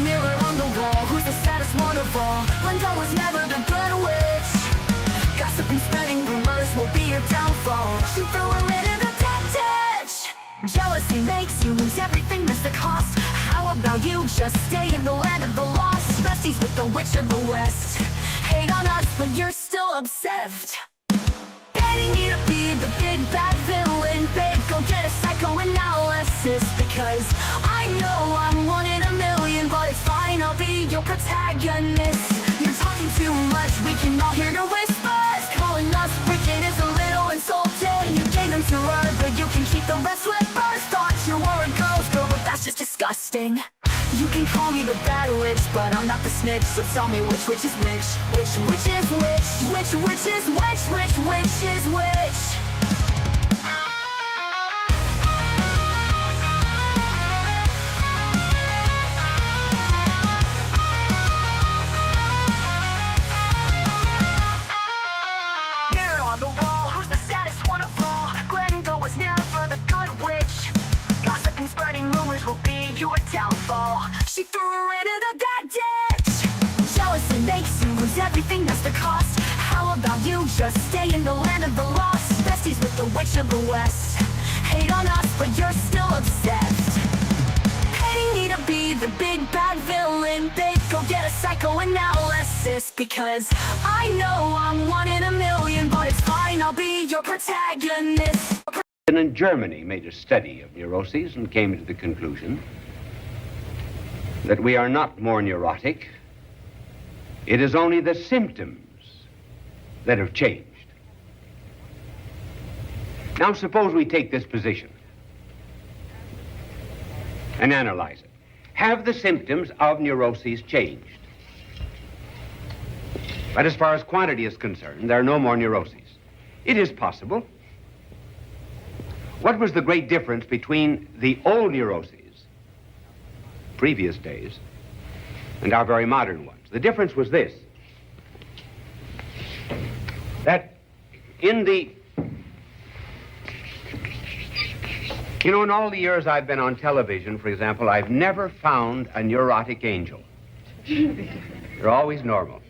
mirror on the wall, who's the saddest one of all? Linda was never the good witch. Gossiping, spreading rumors will be your downfall. She threw her into the dead ditch. Jealousy makes you lose everything, that's the cost. How about you just stay in the land of the lost? Besties with the witch of the west. Hate on us, but you're still obsessed. Getting me to be the big bad villain, babe, go get a psychoanalysis. Because I know I'm one in a million, but it's fine, I'll be your protagonist. You're talking too much, we can all hear the whispers. Calling us wicked is a little insulting. You gave them to her, but you can keep the rest with birds. Thought you were a girl's girl, but that's just disgusting. You can call me the bad witch, but I'm not the snitch. So tell me which is which? Which is which? Which is which is which? Mirror on the wall, who's the saddest one of all? Glenda was never the good witch. Gossip and spreading rumors will be your downfall. She threw her into the dead ditch. Jealousy makes you lose everything, that's the cost. How about you just stay in the land of the lost? Besties with the witch of the west. Hate on us, but you're still obsessed. Hating me to be the big bad villain, babe, go get a psychoanalysis. Because I know I'm one in a million, but it's fine, I'll be your protagonist. In Germany made a study of neuroses and came to the conclusion that we are not more neurotic. It is only the symptoms that have changed. Now suppose we take this position and analyze it. Have the symptoms of neuroses changed? But as far as quantity is concerned, there are no more neuroses. It is possible. What was the great difference between the old neuroses, previous days, and our very modern ones? The difference was this, that in all the years I've been on television, for example, I've never found a neurotic angel. They're always normal.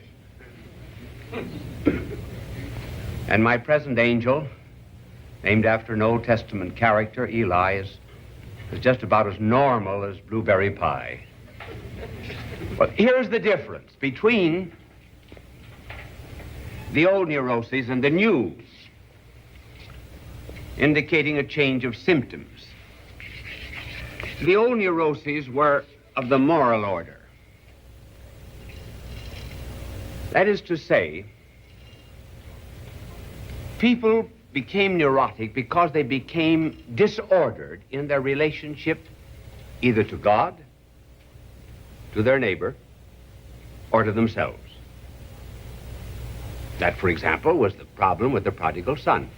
And my present angel, named after an Old Testament character, Eli, is just about as normal as blueberry pie. But here's the difference between the old neuroses and the new, indicating a change of symptoms. The old neuroses were of the moral order. That is to say, people became neurotic because they became disordered in their relationship either to God, to their neighbor, or to themselves. That, for example, was the problem with the prodigal son.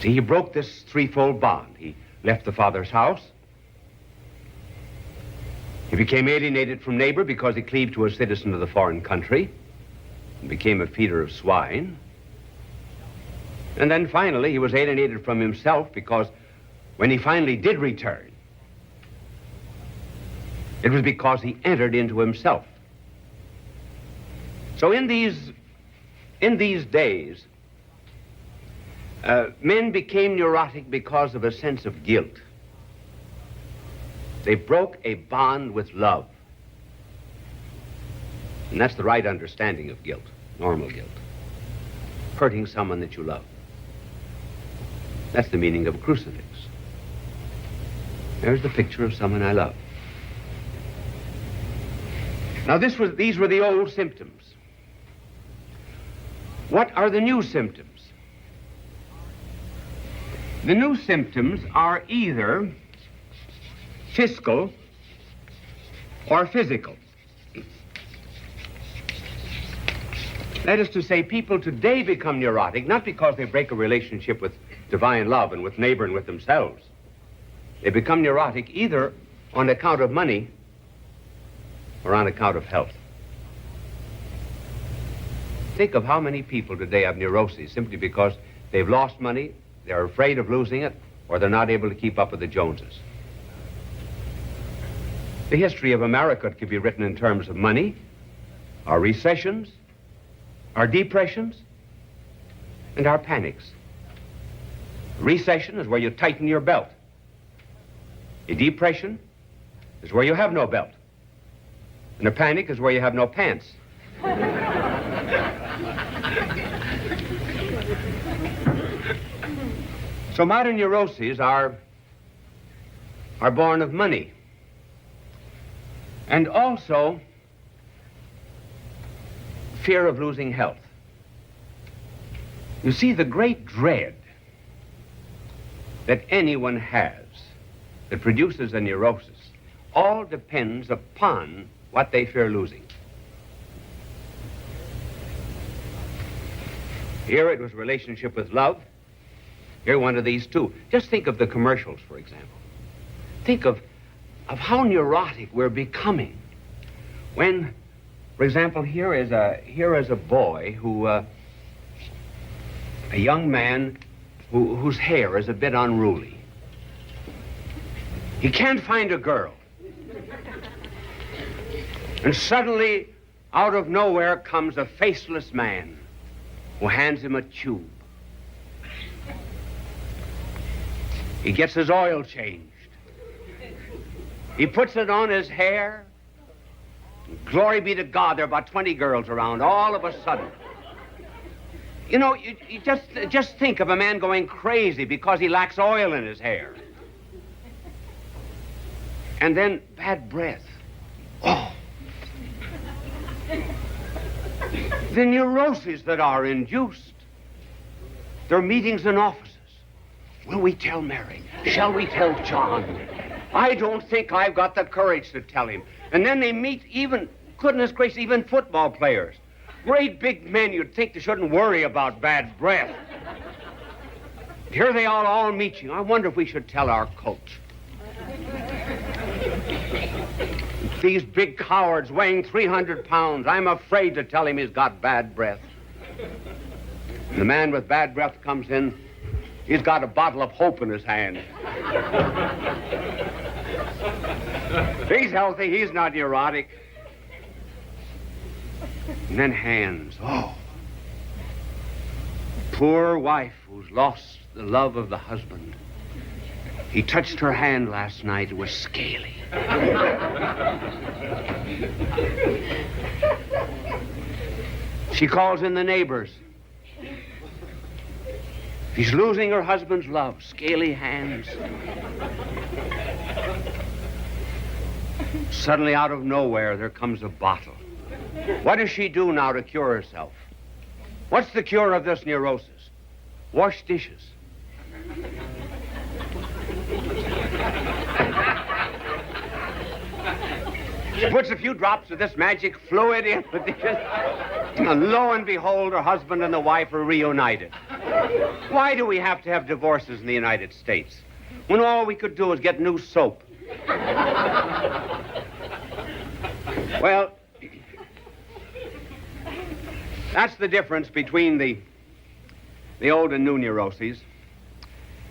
See, he broke this threefold bond. He left the father's house. He became alienated from neighbor because he cleaved to a citizen of the foreign country and became a feeder of swine. And then finally, he was alienated from himself because when he finally did return, it was because he entered into himself. So in these days, men became neurotic because of a sense of guilt. They broke a bond with love. And that's the right understanding of guilt, normal guilt. Hurting someone that you love. That's the meaning of a crucifix. There's the picture of someone I love. Now these were the old symptoms. What are the new symptoms? The new symptoms are either fiscal or physical. That is to say, people today become neurotic not because they break a relationship with divine love and with neighbor and with themselves. They become neurotic either on account of money or on account of health. Think of how many people today have neuroses simply because they've lost money, they're afraid of losing it, or they're not able to keep up with the Joneses. The history of America could be written in terms of money, our recessions, our depressions, and our panics. A recession is where you tighten your belt. A depression is where you have no belt. And a panic is where you have no pants. So modern neuroses are born of money. And also fear of losing health. You see, the great dread that anyone has that produces a neurosis all depends upon what they fear losing. Here it was relationship with love. Here one of these two. Just think of the commercials, for example. Think of how neurotic we're becoming. When, for example, here is a boy who, a young man whose hair is a bit unruly. He can't find a girl. And suddenly, out of nowhere comes a faceless man who hands him a tube. He gets his oil changed. He puts it on his hair. Glory be to God, there are about 20 girls around all of a sudden. You know, you just think of a man going crazy because he lacks oil in his hair. And then bad breath. Oh. The neuroses that are induced. There are meetings in offices. Will we tell Mary? Shall we tell John? I don't think I've got the courage to tell him. And then they meet even, goodness gracious, even football players. Great big men, you'd think they shouldn't worry about bad breath. Here they all meet you. I wonder if we should tell our coach. These big cowards weighing 300 pounds, I'm afraid to tell him he's got bad breath. And the man with bad breath comes in, he's got a bottle of hope in his hand. He's healthy, he's not neurotic. And then hands, oh. Poor wife who's lost the love of the husband. He touched her hand last night, it was scaly. She calls in the neighbors. She's losing her husband's love, scaly hands. Suddenly, out of nowhere, there comes a bottle. What does she do now to cure herself? What's the cure of this neurosis? Wash dishes. She puts a few drops of this magic fluid in the dishes, and lo and behold, her husband and the wife are reunited. Why do we have to have divorces in the United States when all we could do is get new soap? Well, that's the difference between the old and new neuroses.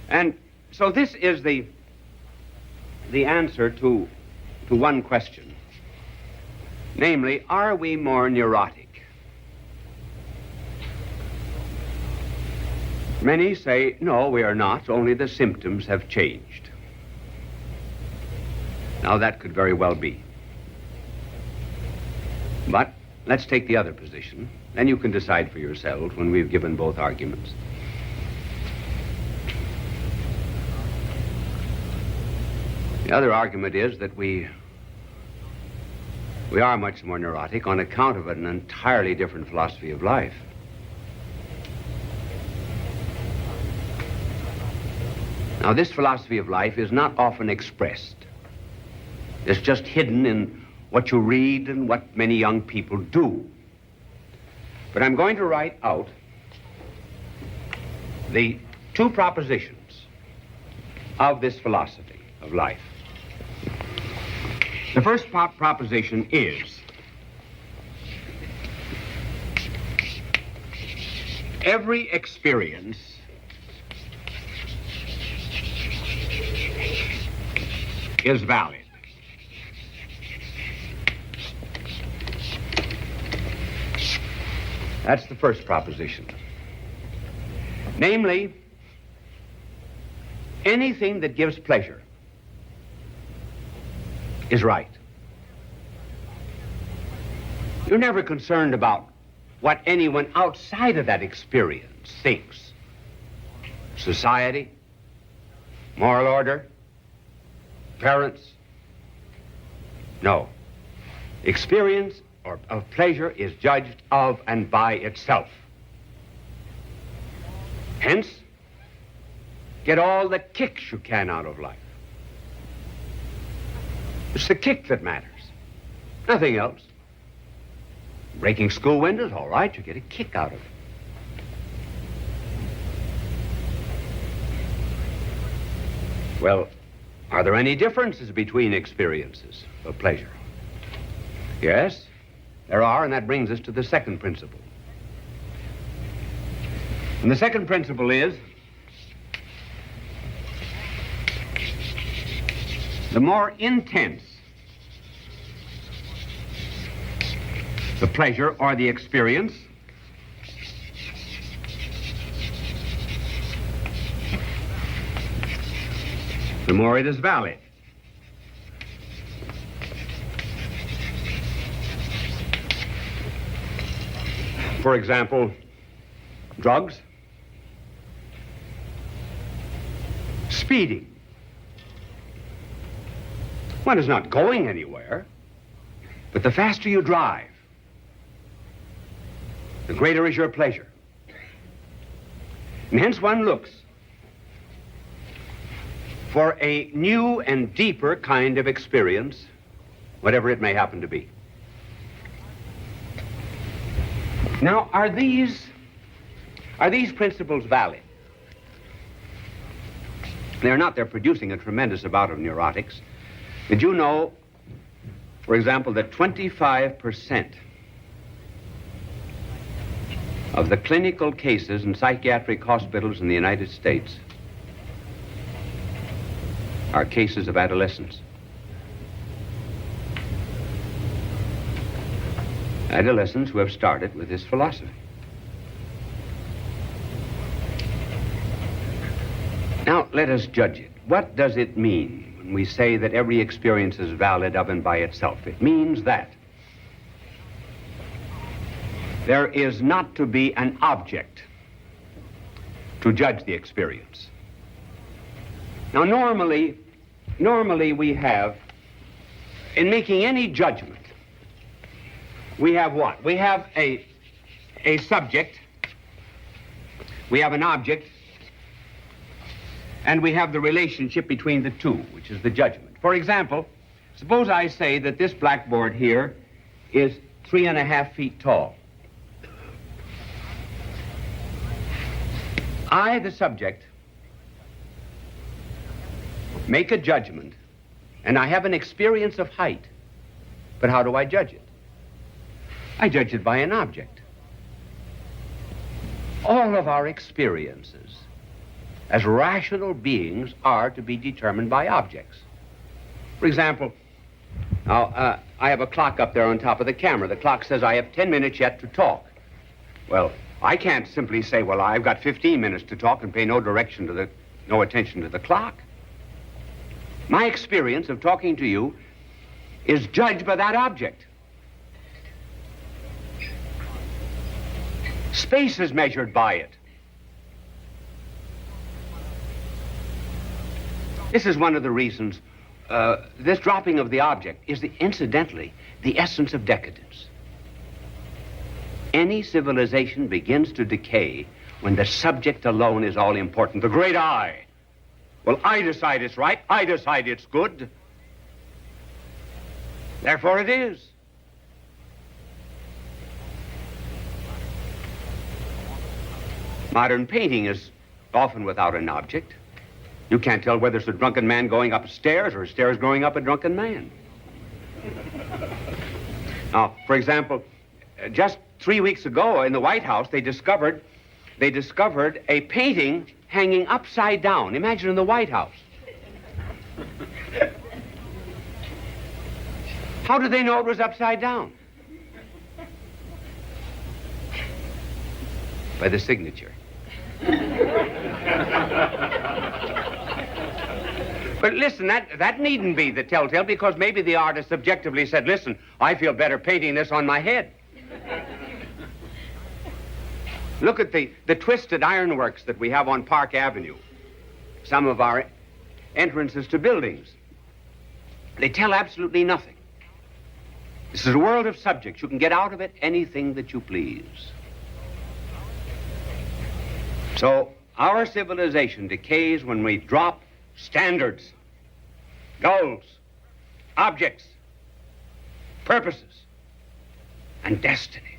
And so this is the answer to one question. Namely, are we more neurotic? Many say, no, we are not, only the symptoms have changed. Now, that could very well be. But let's take the other position. Then you can decide for yourselves when we've given both arguments. The other argument is that we are much more neurotic on account of an entirely different philosophy of life. Now, this philosophy of life is not often expressed. It's just hidden in what you read and what many young people do. But I'm going to write out the two propositions of this philosophy of life. The first proposition is every experience is valid. That's the first proposition. Namely, anything that gives pleasure is right. You're never concerned about what anyone outside of that experience thinks. Society, moral order, parents. No. Experience of pleasure is judged of and by itself. Hence, get all the kicks you can out of life. It's the kick that matters, nothing else. Breaking school windows, all right, you get a kick out of it. Well, are there any differences between experiences of pleasure? Yes, there are, and that brings us to the second principle. And the second principle is the more intense the pleasure or the experience, the more it is valid. For example, drugs, speeding. One is not going anywhere, but the faster you drive, the greater is your pleasure. And hence one looks for a new and deeper kind of experience, whatever it may happen to be. Now, are these principles valid? They're not. They're producing a tremendous amount of neurotics. Did you know, for example, that 25% of the clinical cases in psychiatric hospitals in the United States are cases of adolescents? Adolescents who have started with this philosophy. Now, let us judge it. What does it mean when we say that every experience is valid of and by itself? It means that there is not to be an object to judge the experience. Now, normally we have, in making any judgment, we have what? We have a subject, we have an object, and we have the relationship between the two, which is the judgment. For example, suppose I say that this blackboard here is 3.5 feet tall. I, the subject, make a judgment, and I have an experience of height. But how do I judge it? I judge it by an object. All of our experiences as rational beings are to be determined by objects. For example, now, I have a clock up there on top of the camera. The clock says I have 10 minutes yet to talk. Well, I can't simply say, well, I've got 15 minutes to talk and pay no attention to the clock. My experience of talking to you is judged by that object. Space is measured by it. This is one of the reasons this dropping of the object is incidentally the essence of decadence. Any civilization begins to decay when the subject alone is all important. The great I. Well, I decide it's right. I decide it's good. Therefore it is. Modern painting is often without an object. You can't tell whether it's a drunken man going up stairs or stairs going up a drunken man. Now, for example, just 3 weeks ago in the White House, they discovered a painting hanging upside down. Imagine in the White House. How did they know it was upside down? by the signature. But listen, that needn't be the telltale, because maybe the artist subjectively said, listen, I feel better painting this on my head. Look at the twisted ironworks that we have on Park Avenue. Some of our entrances to buildings. They tell absolutely nothing. This is a world of subjects. You can get out of it anything that you please. So our civilization decays when we drop standards, goals, objects, purposes, and destinies.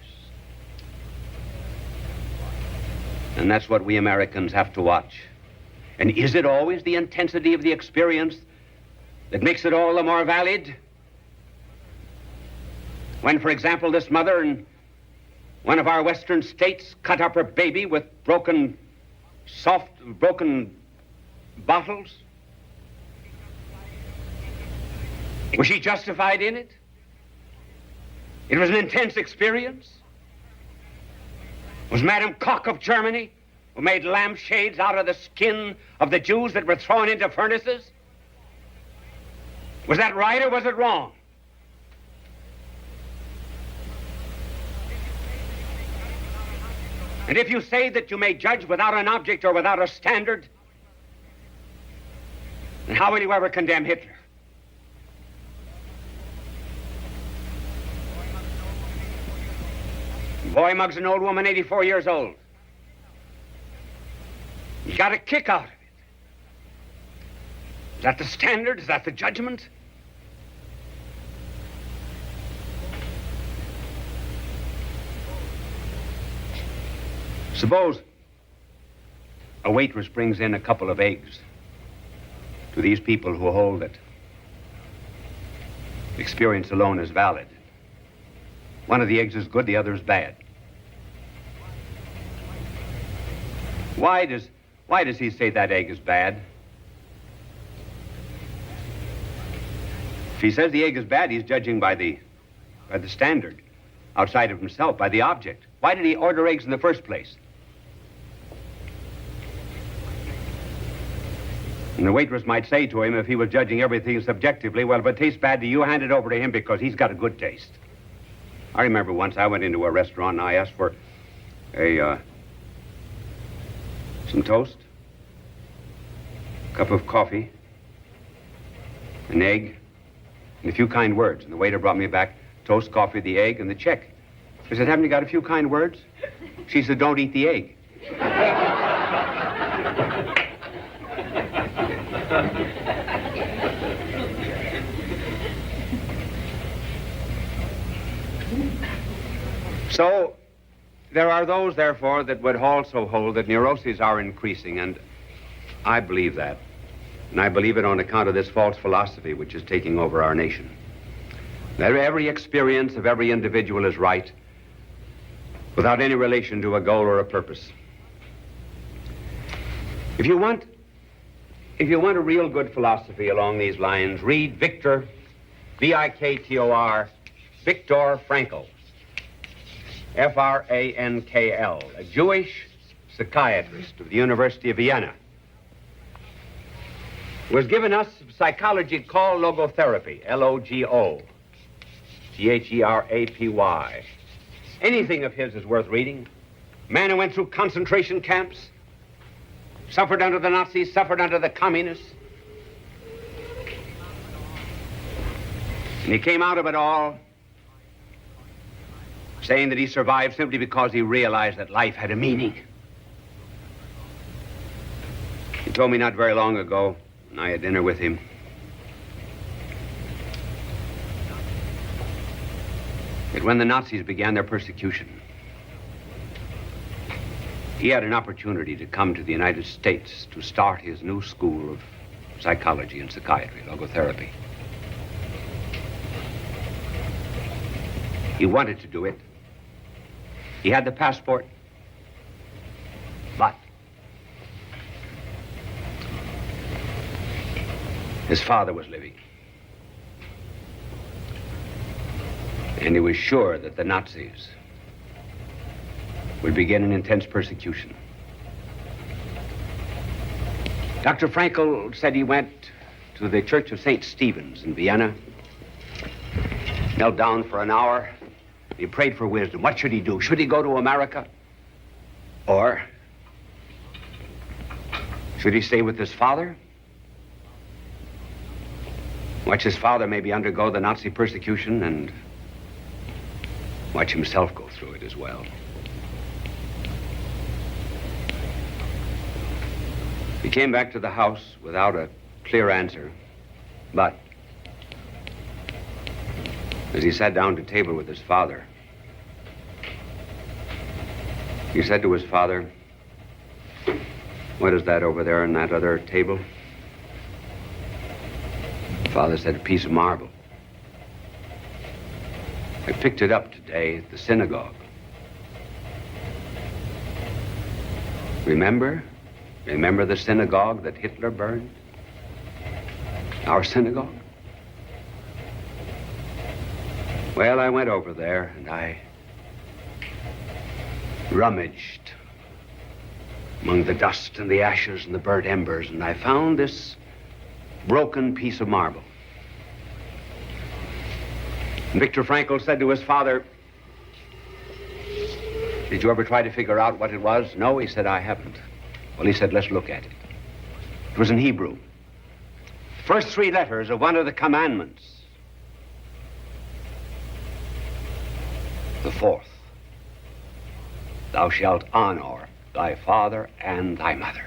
And that's what we Americans have to watch. And is it always the intensity of the experience that makes it all the more valid? When, for example, this mother in one of our western states cut up her baby with broken bottles, was she justified in it? It was an intense experience. Was Madame Koch of Germany, who made lampshades out of the skin of the Jews that were thrown into furnaces? Was that right or was it wrong? And if you say that you may judge without an object or without a standard, then how will you ever condemn Hitler? Boy mugs an old woman, 84 years old. You got a kick out of it. Is that the standard? Is that the judgment? Suppose a waitress brings in a couple of eggs to these people who hold that experience alone is valid. One of the eggs is good, the other is bad. Why does he say that egg is bad? If he says the egg is bad, he's judging by the standard, outside of himself, by the object. Why did he order eggs in the first place? And the waitress might say to him, if he was judging everything subjectively, well, if it tastes bad to you, hand it over to him because he's got a good taste. I remember once I went into a restaurant and I asked for some toast, a cup of coffee, an egg, and a few kind words. And the waiter brought me back toast, coffee, the egg, and the check. I said, haven't you got a few kind words? She said, don't eat the egg. So, there are those, therefore, that would also hold that neuroses are increasing, and I believe that. And I believe it on account of this false philosophy which is taking over our nation. That every experience of every individual is right, without any relation to a goal or a purpose. If you want a real good philosophy along these lines, read Viktor, V-I-K-T-O-R, Viktor Frankl, F-R-A-N-K-L, a Jewish psychiatrist of the University of Vienna, who has given us psychology called logotherapy, L-O-G-O, T-H-E-R-A-P-Y. Anything of his is worth reading. A man who went through concentration camps, suffered under the Nazis, suffered under the communists. And he came out of it all saying that he survived simply because he realized that life had a meaning. He told me not very long ago, when I had dinner with him, that when the Nazis began their persecution, he had an opportunity to come to the United States to start his new school of psychology and psychiatry, logotherapy. He wanted to do it. He had the passport, but his father was living. And he was sure that the Nazis would begin an intense persecution. Dr. Frankl said he went to the Church of St. Stephen's in Vienna, knelt down for an hour. He prayed for wisdom. What should he do? Should he go to America? Or should he stay with his father? Watch his father maybe undergo the Nazi persecution and watch himself go through it as well. He came back to the house without a clear answer, but as he sat down to table with his father, he said to his father, "What is that over there on that other table?" Father said, "A piece of marble. I picked it up today at the synagogue. Remember? Remember the synagogue that Hitler burned? Our synagogue? Well, I went over there and I rummaged among the dust and the ashes and the burnt embers, and I found this broken piece of marble." And Viktor Frankl said to his father, "Did you ever try to figure out what it was?" "No," he said, "I haven't." Well, he said, "Let's look at it." It was in Hebrew. First three letters of one of the commandments. The fourth, "Thou shalt honor thy father and thy mother."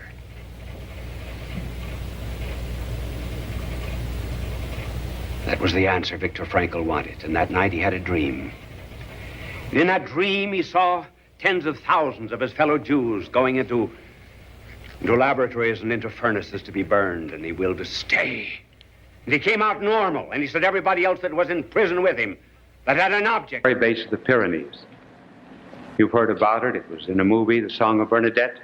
That was the answer Viktor Frankl wanted, and that night he had a dream. And in that dream he saw tens of thousands of his fellow Jews going into laboratories and into furnaces to be burned, and he willed to stay. And he came out normal, and he said everybody else that was in prison with him that had an object. Very base of the Pyrenees. You've heard about it. It was in a movie, The Song of Bernadette.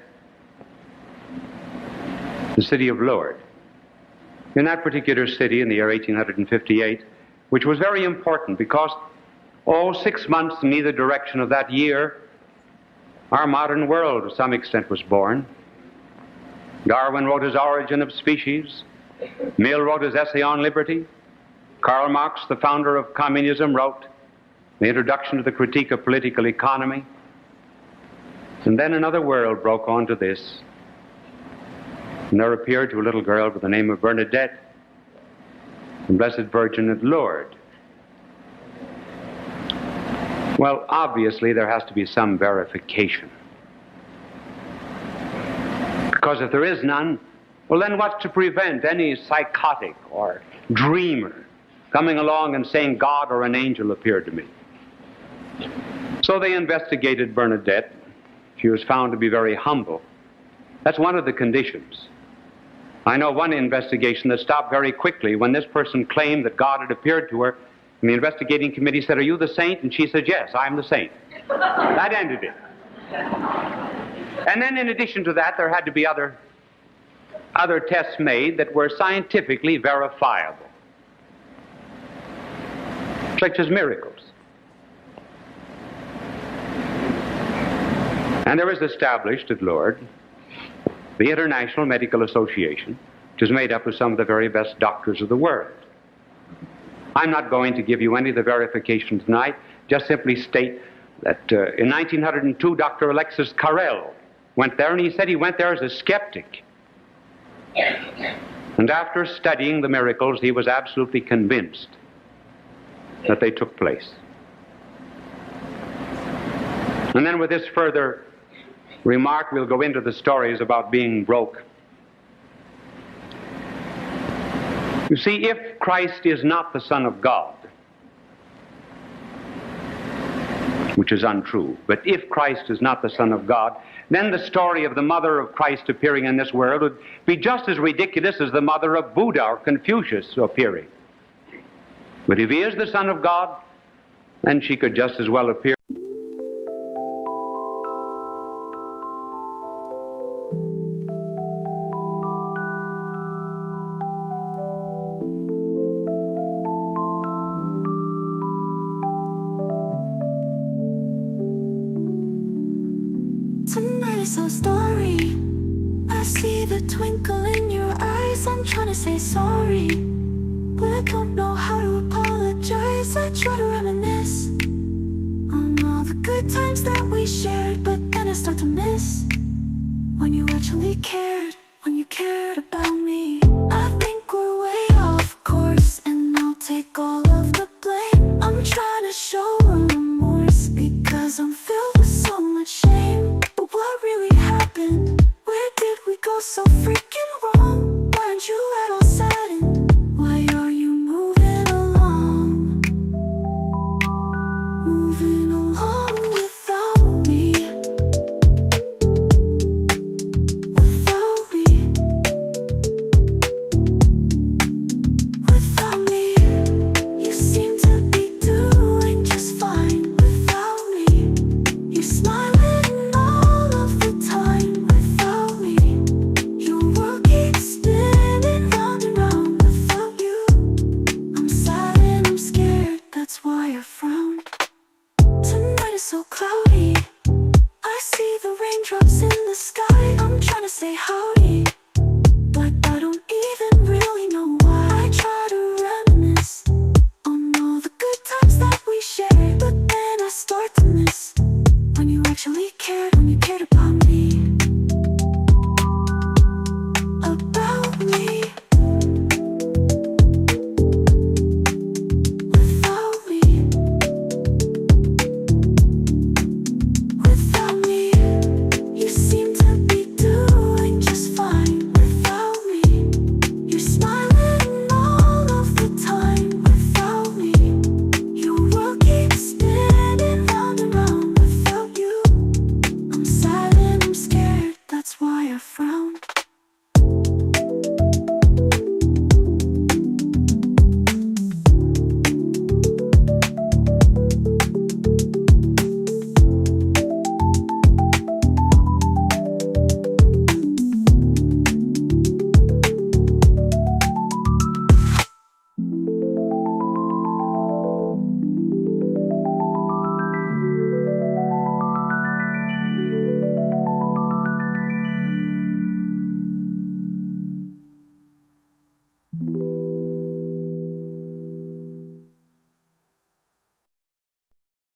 The city of Lourdes. In that particular city in the year 1858, which was very important because 6 months in either direction of that year, our modern world to some extent was born. Darwin wrote his Origin of Species. Mill wrote his Essay on Liberty. Karl Marx, the founder of communism, wrote the introduction to the Critique of Political Economy. And then another world broke onto this. And there appeared to a little girl by the name of Bernadette, the Blessed Virgin at Lourdes. Well, obviously there has to be some verification. Because if there is none, well then what's to prevent any psychotic or dreamer coming along and saying God or an angel appeared to me? So they investigated Bernadette. She was found to be very humble. That's one of the conditions. I know one investigation that stopped very quickly when this person claimed that God had appeared to her, and the investigating committee said, "Are you the saint?" And she said, "Yes, I'm the saint." That ended it. And then in addition to that, there had to be other tests made that were scientifically verifiable, such as miracles. And there is established at Lourdes the International Medical Association, which is made up of some of the very best doctors of the world. I'm not going to give you any of the verification tonight, just simply state that in 1902, Dr. Alexis Carrel went there, and he said he went there as a skeptic. And after studying the miracles, he was absolutely convinced that they took place. And then with this further remark, we'll go into the stories about being broke. You see, if Christ is not the Son of God, which is untrue, but if Christ is not the Son of God, then the story of the mother of Christ appearing in this world would be just as ridiculous as the mother of Buddha or Confucius appearing. But if he is the Son of God, then she could just as well appear. so story. I see the twinkle in your eyes. I'm trying to say sorry, but I don't know how to apologize. I try to reminisce on all the good times that we shared, but then I start to miss when you actually cared, when you cared about me. I think we're way off course, and I'll take all of the blame. I'm trying to show remorse because I'm filled with so much shame. But what really happened? Where did we go so freaking wrong? Why aren't you at all saddened? Why are you moving along? Moving along without me. Without me. Without me. You seem to be doing just fine without me. You're smiling all of the time without me. Your world keeps spinning round and round without you. I'm sad and I'm scared, that's why I frown. Tonight is so cloudy. I see the raindrops in the sky. I'm trying to say howdy, but I don't even really know why. I try to reminisce on all the good times that we shared, but then I start to miss when you actually cared, when you cared about me. About me. Without me. Without me. You seem to be doing just fine without me. You're smiling all of the time without me. Your world keeps spinning round and round without you. I'm sad and I'm scared, that's why I frown.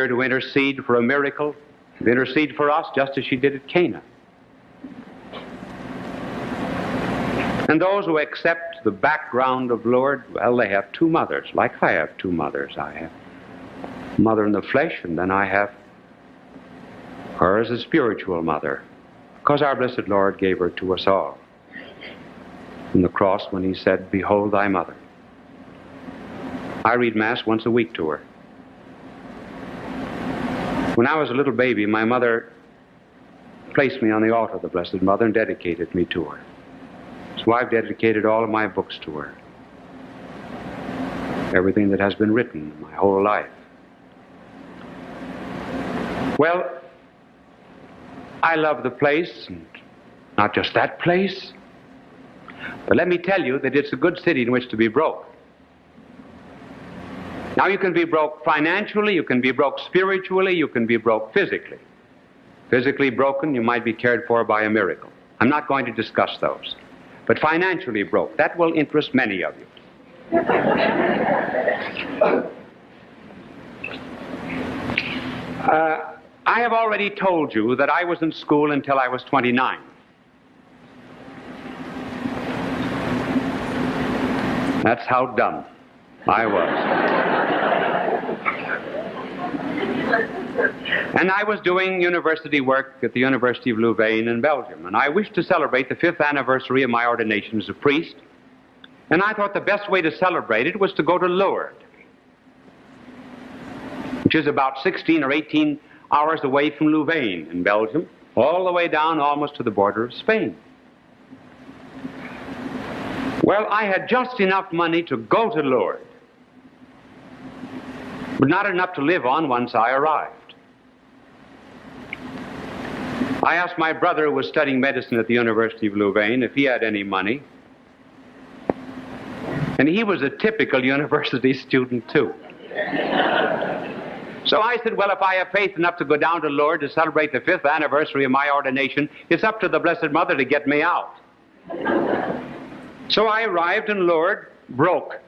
To intercede for a miracle, to intercede for us just as she did at Cana. And those who accept the background of Lord, well, they have two mothers, like I have two mothers. I have a mother in the flesh, and then I have her as a spiritual mother, because our blessed Lord gave her to us all on the cross when he said, "Behold thy mother." I read Mass once a week to her. When I was a little baby, my mother placed me on the altar of the Blessed Mother and dedicated me to her. So I've dedicated all of my books to her. Everything that has been written my whole life. Well, I love the place, and not just that place, but let me tell you that it's a good city in which to be broke. Now, you can be broke financially, you can be broke spiritually, you can be broke physically. Physically broken, you might be cared for by a miracle. I'm not going to discuss those. But financially broke, that will interest many of you. I have already told you that I was in school until I was 29. That's how dumb I was. And I was doing university work at the University of Louvain in Belgium, and I wished to celebrate the 5th anniversary of my ordination as a priest, and I thought the best way to celebrate it was to go to Lourdes, which is about 16 or 18 hours away from Louvain in Belgium, all the way down almost to the border of Spain. Well, I had just enough money to go to Lourdes, but not enough to live on once I arrived. I asked my brother, who was studying medicine at the University of Louvain, if he had any money. And he was a typical university student, too. So I said, well, if I have faith enough to go down to Lourdes to celebrate the 5th anniversary of my ordination, it's up to the Blessed Mother to get me out. So I arrived in Lourdes broke.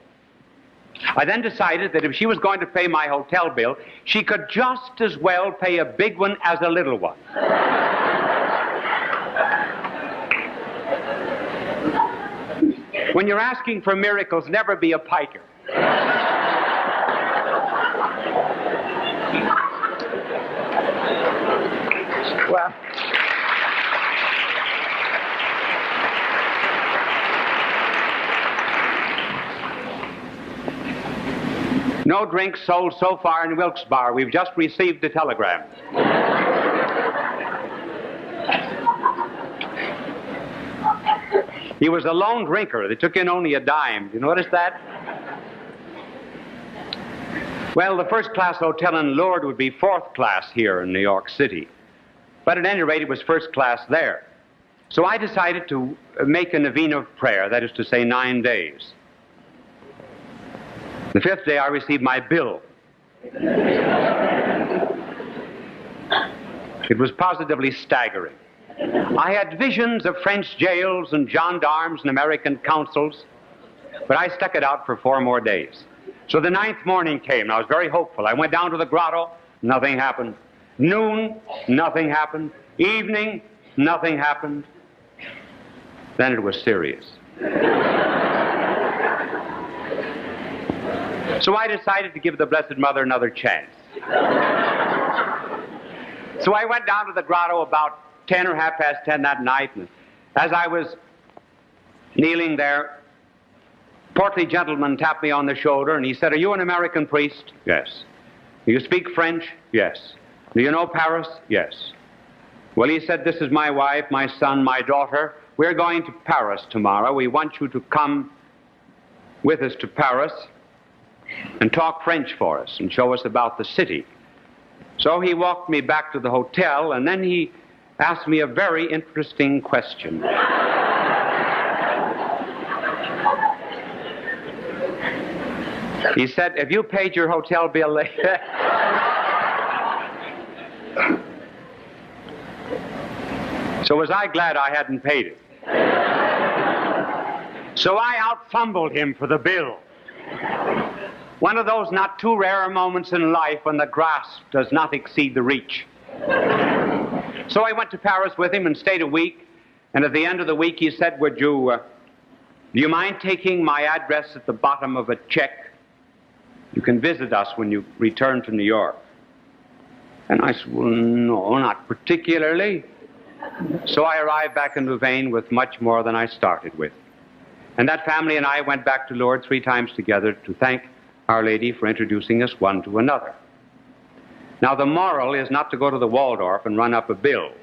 I then decided that if she was going to pay my hotel bill, she could just as well pay a big one as a little one. When you're asking for miracles, never be a piker. Well, no drinks sold so far in Wilkes Barre. We've just received a telegram. He was a lone drinker. They took in only a dime. Do you notice that? Well, the first-class hotel in Lourdes would be 4th class here in New York City. But at any rate, it was first class there. So I decided to make a novena of prayer, that is to say 9 days. The 5th day I received my bill. It was positively staggering. I had visions of French jails and gendarmes and American consuls, but I stuck it out for 4 more days. So the 9th morning came, and I was very hopeful. I went down to the grotto, nothing happened. Noon, nothing happened. Evening, nothing happened. Then it was serious. So I decided to give the Blessed Mother another chance. So I went down to the grotto about 10 or half past 10 that night, and as I was kneeling there, a portly gentleman tapped me on the shoulder, and he said, "Are you an American priest?" "Yes." "Do you speak French?" "Yes." "Do you know Paris?" "Yes." "Well," he said, "this is my wife, my son, my daughter. We're going to Paris tomorrow. We want you to come with us to Paris and talk French for us and show us about the city." So he walked me back to the hotel, and then he asked me a very interesting question. He said, "Have you paid your hotel bill later?" So was I glad I hadn't paid it. So I out-fumbled him for the bill. One of those not too rare moments in life when the grasp does not exceed the reach. So I went to Paris with him and stayed a week, and at the end of the week he said, do you mind taking my address at the bottom of a check? You can visit us when you return to New York. And I said, well, no, not particularly. So I arrived back in Louvain with much more than I started with. And that family and I went back to Lourdes 3 times together to thank Our Lady for introducing us one to another. Now, the moral is not to go to the Waldorf and run up a bill.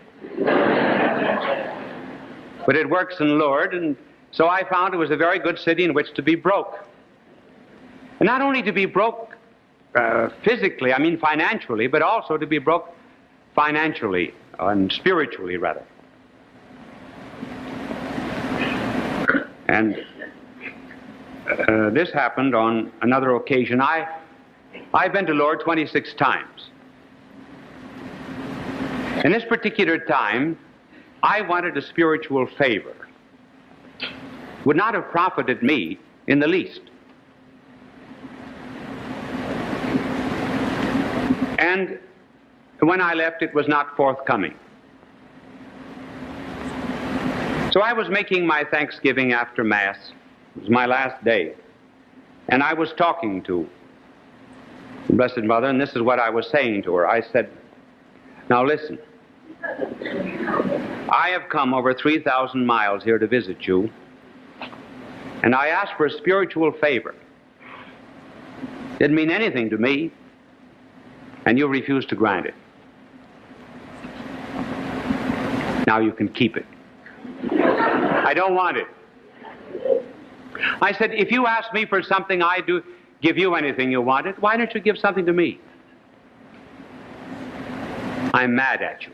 But it works in Lourdes, and so I found it was a very good city in which to be broke. And not only to be broke physically, I mean financially, but also to be broke financially and spiritually, rather. And this happened on another occasion. I've been to Lourdes 26 times. And this particular time, I wanted a spiritual favor. Would not have profited me in the least. And when I left, it was not forthcoming. So I was making my Thanksgiving after Mass. It was my last day. And I was talking to the Blessed Mother, and this is what I was saying to her. I said, now listen, I have come over 3,000 miles here to visit you, and I asked for a spiritual favor. Didn't mean anything to me, and you refused to grant it. Now you can keep it. I don't want it. I said, if you ask me for something, I do give you anything you wanted. Why don't you give something to me? I'm mad at you.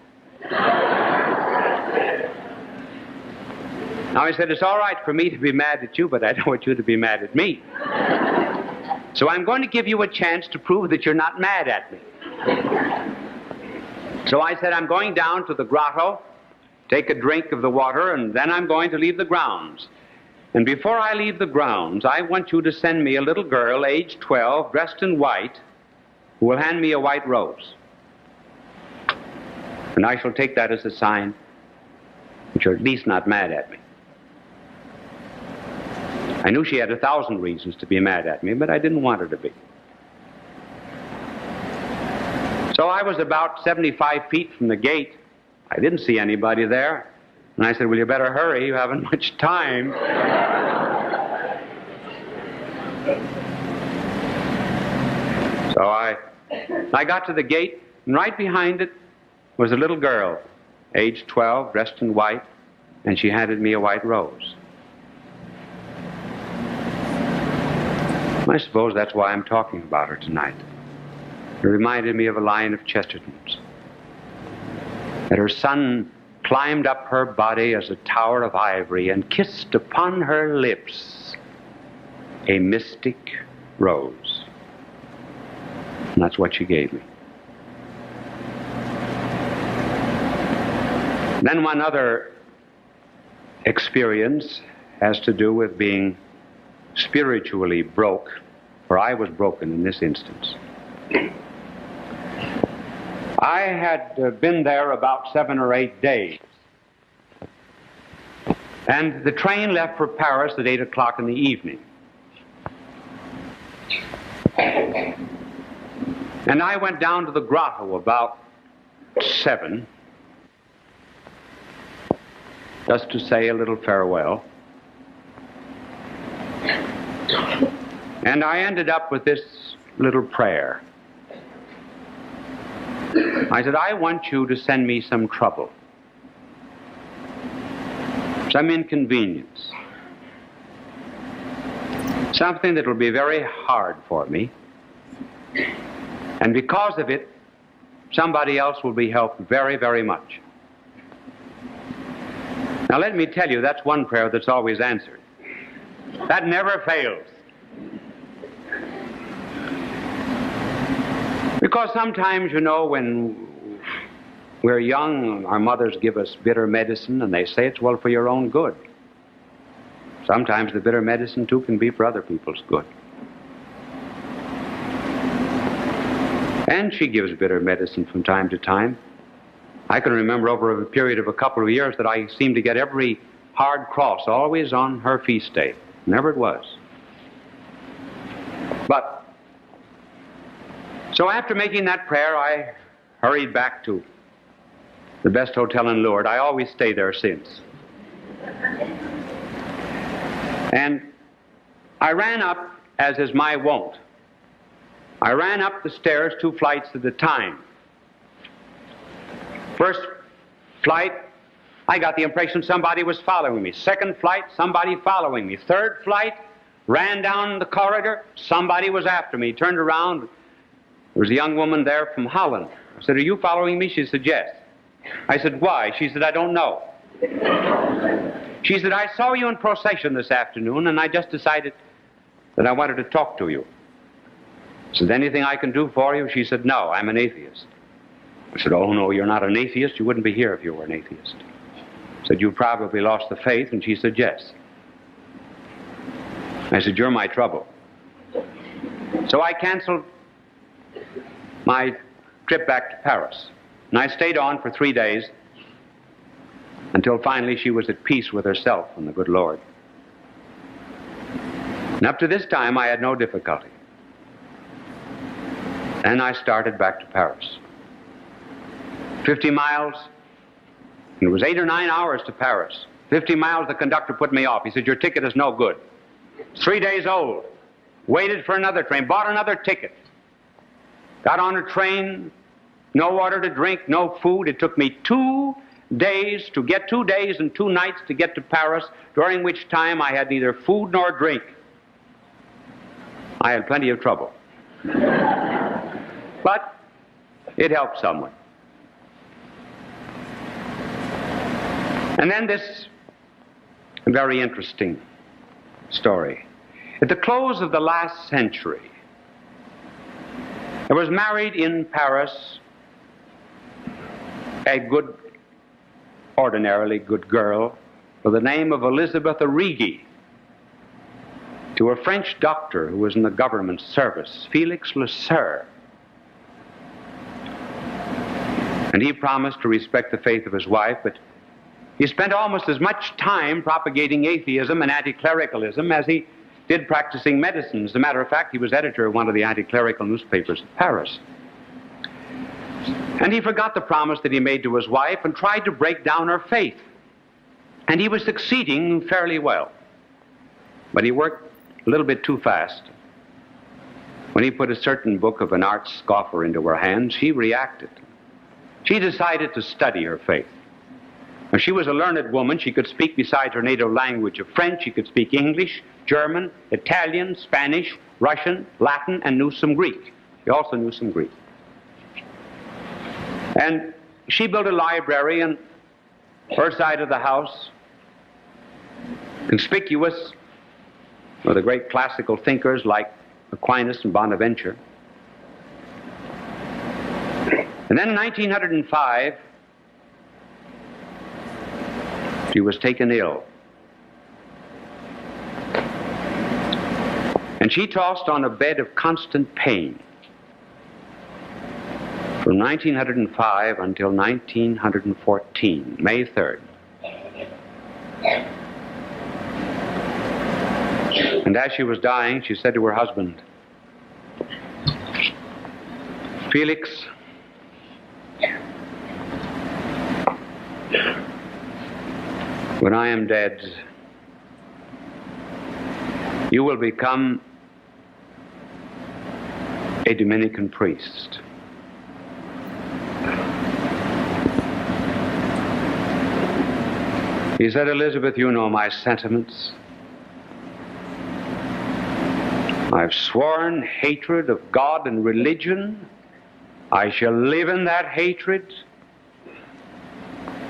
Now I said, it's all right for me to be mad at you, but I don't want you to be mad at me. So I'm going to give you a chance to prove that you're not mad at me. So I said, I'm going down to the grotto, take a drink of the water, and then I'm going to leave the grounds. And before I leave the grounds, I want you to send me a little girl, age 12, dressed in white, who will hand me a white rose. And I shall take that as a sign that you're at least not mad at me. I knew she had 1,000 reasons to be mad at me, but I didn't want her to be. So I was about 75 feet from the gate. I didn't see anybody there. And I said, well, you better hurry. You haven't much time. So I got to the gate, and right behind it was a little girl, age 12, dressed in white, and she handed me a white rose. I suppose that's why I'm talking about her tonight. It reminded me of a line of Chesterton's, that her son climbed up her body as a tower of ivory and kissed upon her lips a mystic rose. And that's what she gave me. Then one other experience has to do with being spiritually broke, for I was broken in this instance. I had been there about 7 or 8 days, and the train left for Paris at 8 o'clock in the evening. And I went down to the grotto about 7, just to say a little farewell. And I ended up with this little prayer. I said, I want you to send me some trouble, some inconvenience, something that will be very hard for me, and because of it, somebody else will be helped very, very much. Now let me tell you, that's one prayer that's always answered. That never fails. Because sometimes, you know, when we're young, our mothers give us bitter medicine, and they say it's, well, for your own good. Sometimes the bitter medicine, too, can be for other people's good. And she gives bitter medicine from time to time. I can remember over a period of a couple of years that I seemed to get every hard cross always on her feast day. Never it was. But so after making that prayer, I hurried back to the best hotel in Lourdes. I always stay there since. And I ran up, as is my wont. I ran up the stairs 2 flights at a time. First flight, I got the impression somebody was following me. Second flight, somebody following me. Third flight, ran down the corridor, somebody was after me. Turned around, there was a young woman there from Holland. I said, are you following me? She said, yes. I said, why? She said, I don't know. She said, I saw you in procession this afternoon, and I just decided that I wanted to talk to you. I said, anything I can do for you? She said, no, I'm an atheist. I said, oh, no, you're not an atheist. You wouldn't be here if you were an atheist. I said, you probably lost the faith, and she said, yes. I said, you're my trouble. So I canceled my trip back to Paris. And I stayed on for 3 days until finally she was at peace with herself and the good Lord. And up to this time, I had no difficulty. Then I started back to Paris. 50 miles, and it was 8 or 9 hours to Paris. 50 miles, the conductor put me off. He said, your ticket is no good. It's 3 days old. Waited for another train, bought another ticket. Got on a train, no water to drink, no food. It took me 2 days to get 2 days and 2 nights to get to Paris, during which time I had neither food nor drink. I had plenty of trouble. But it helped someone. And then this very interesting story. At the close of the last century, There was married in Paris a good, ordinarily good girl with the name of Elizabeth Arrighi to a French doctor who was in the government service, Felix Lesueur. And he promised to respect the faith of his wife, but he spent almost as much time propagating atheism and anti-clericalism as he did practicing medicine. As a matter of fact, he was editor of one of the anti-clerical newspapers of Paris. And he forgot the promise that he made to his wife and tried to break down her faith. And he was succeeding fairly well. But he worked a little bit too fast. When he put a certain book of an art scoffer into her hands, she reacted. She decided to study her faith. Now, she was a learned woman. She could speak, besides her native language of French, she could speak English, German, Italian, Spanish, Russian, Latin, and knew some Greek. She also knew some Greek. And she built a library on her side of the house, conspicuous with the great classical thinkers like Aquinas and Bonaventure. And then in 1905, she was taken ill. And she tossed on a bed of constant pain from 1905 until 1914, May 3rd. And as she was dying, she said to her husband, "Felix, when I am dead, you will become a Dominican priest." He said, "Elizabeth, you know my sentiments. I've sworn hatred of God and religion. I shall live in that hatred,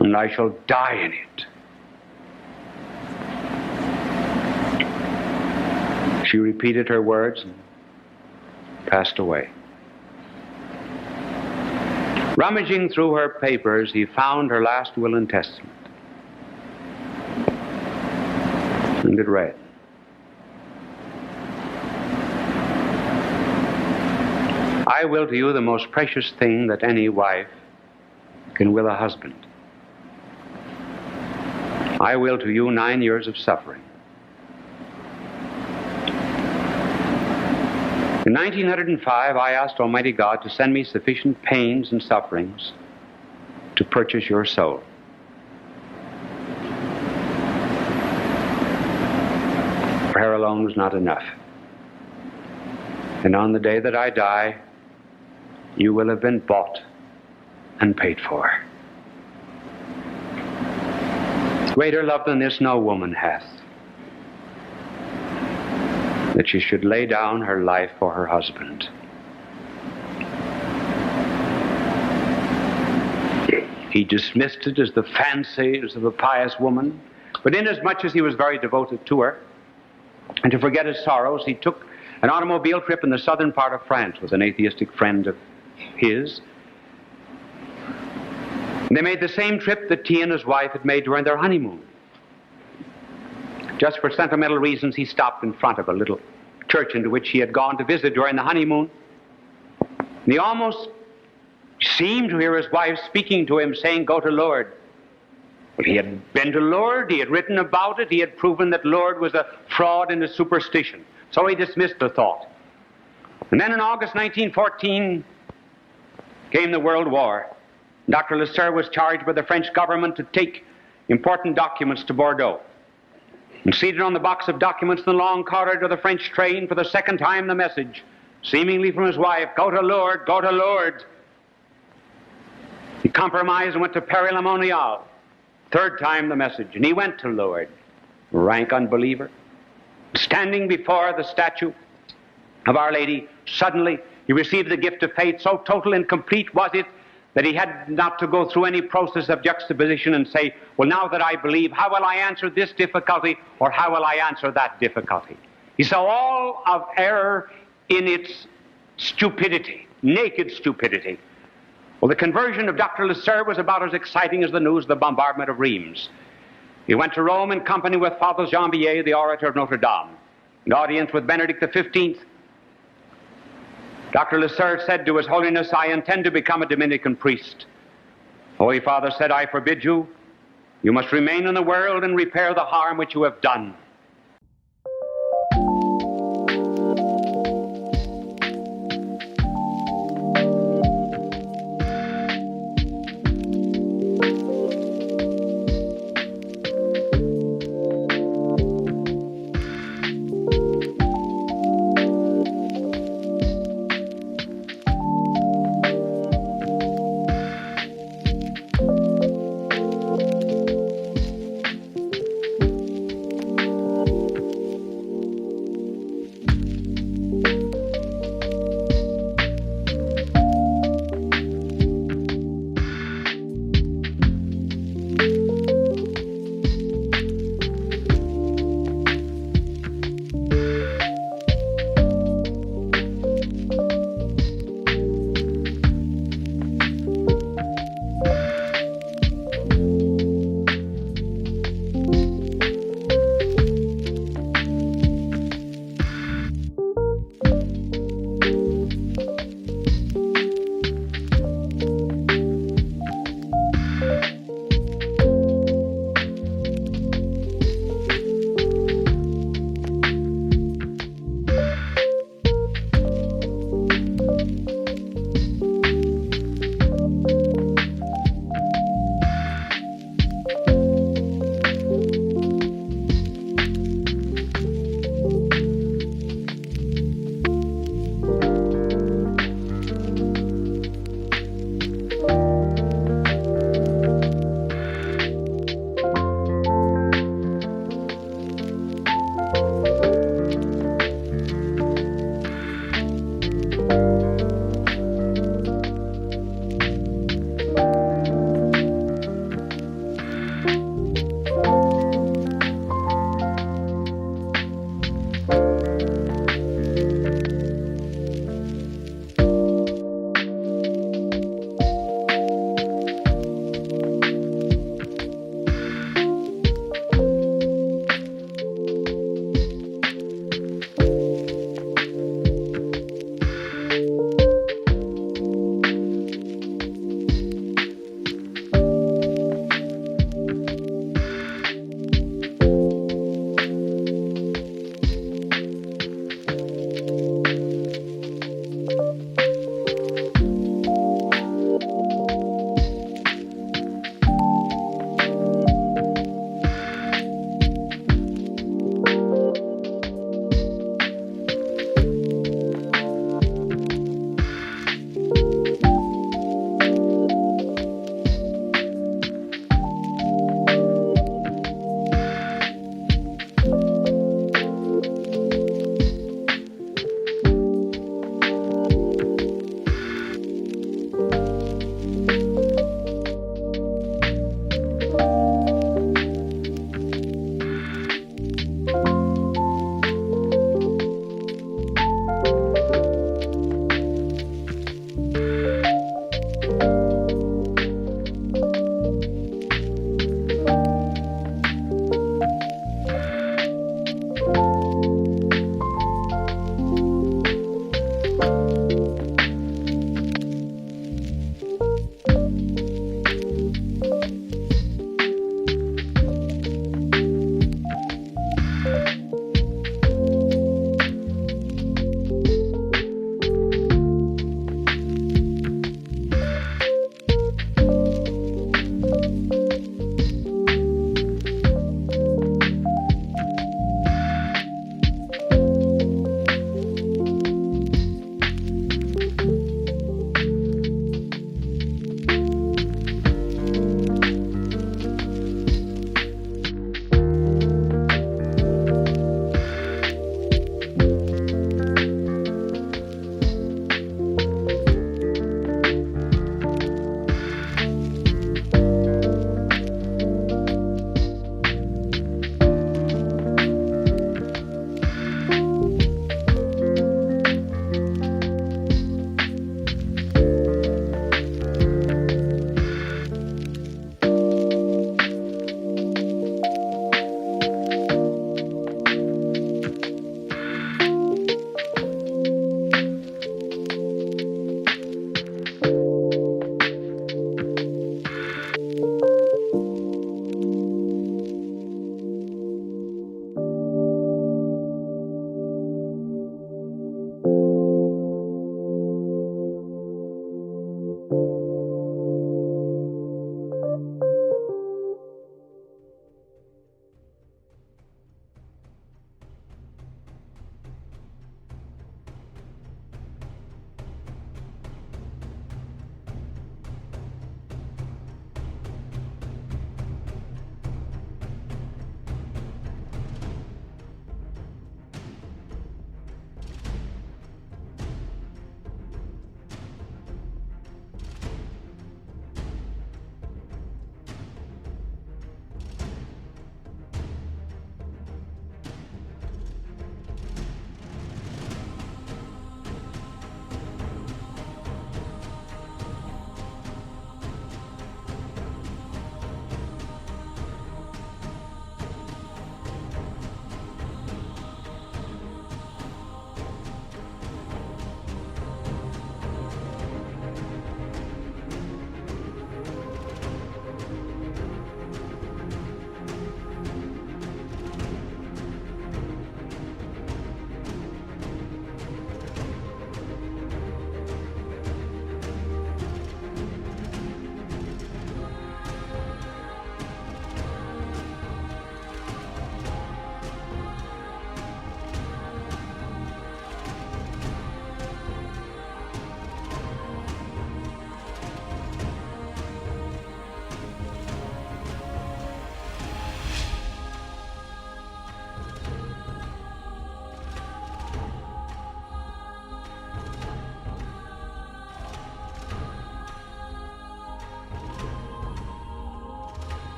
and I shall die in it." She repeated her words and passed away. Rummaging through her papers, he found her last will and testament. And it read, "I will to you the most precious thing that any wife can will a husband. I will to you 9 years of suffering. In 1905, I asked Almighty God to send me sufficient pains and sufferings to purchase your soul. Prayer alone was not enough. And on the day that I die, you will have been bought and paid for. Greater love than this no woman hath, that she should lay down her life for her husband." He dismissed it as the fancies of a pious woman, but inasmuch as he was very devoted to her, and to forget his sorrows, he took an automobile trip in the southern part of France with an atheistic friend of his. And they made the same trip that he and his wife had made during their honeymoon. Just for sentimental reasons, he stopped in front of a little church into which he had gone to visit during the honeymoon. And he almost seemed to hear his wife speaking to him, saying, "Go to Lourdes." But he had been to Lourdes, he had written about it, he had proven that Lourdes was a fraud and a superstition. So he dismissed the thought. And then in August 1914 came the World War. Dr. Lesueur was charged by the French government to take important documents to Bordeaux. And seated on the box of documents in the long corridor of the French train, for the second time the message, seemingly from his wife, "Go to Lourdes, go to Lourdes." He compromised and went to Paris-le-Monial. Third time the message, and he went to Lourdes. Rank unbeliever. Standing before the statue of Our Lady, suddenly he received the gift of faith. So total and complete was it that he had not to go through any process of juxtaposition and say, "Well, now that I believe, how will I answer this difficulty, or how will I answer that difficulty?" He saw all of error in its stupidity. naked stupidity. Well, the conversion of Dr. Lesueur was about as exciting as the news of the bombardment of Rheims. He went to Rome in company with Father Jambier, the orator of Notre Dame, an audience with Benedict XV. Dr. Lesueur said to His Holiness, "I intend to become a Dominican priest." Holy Father said, "I forbid you. You must remain in the world and repair the harm which you have done."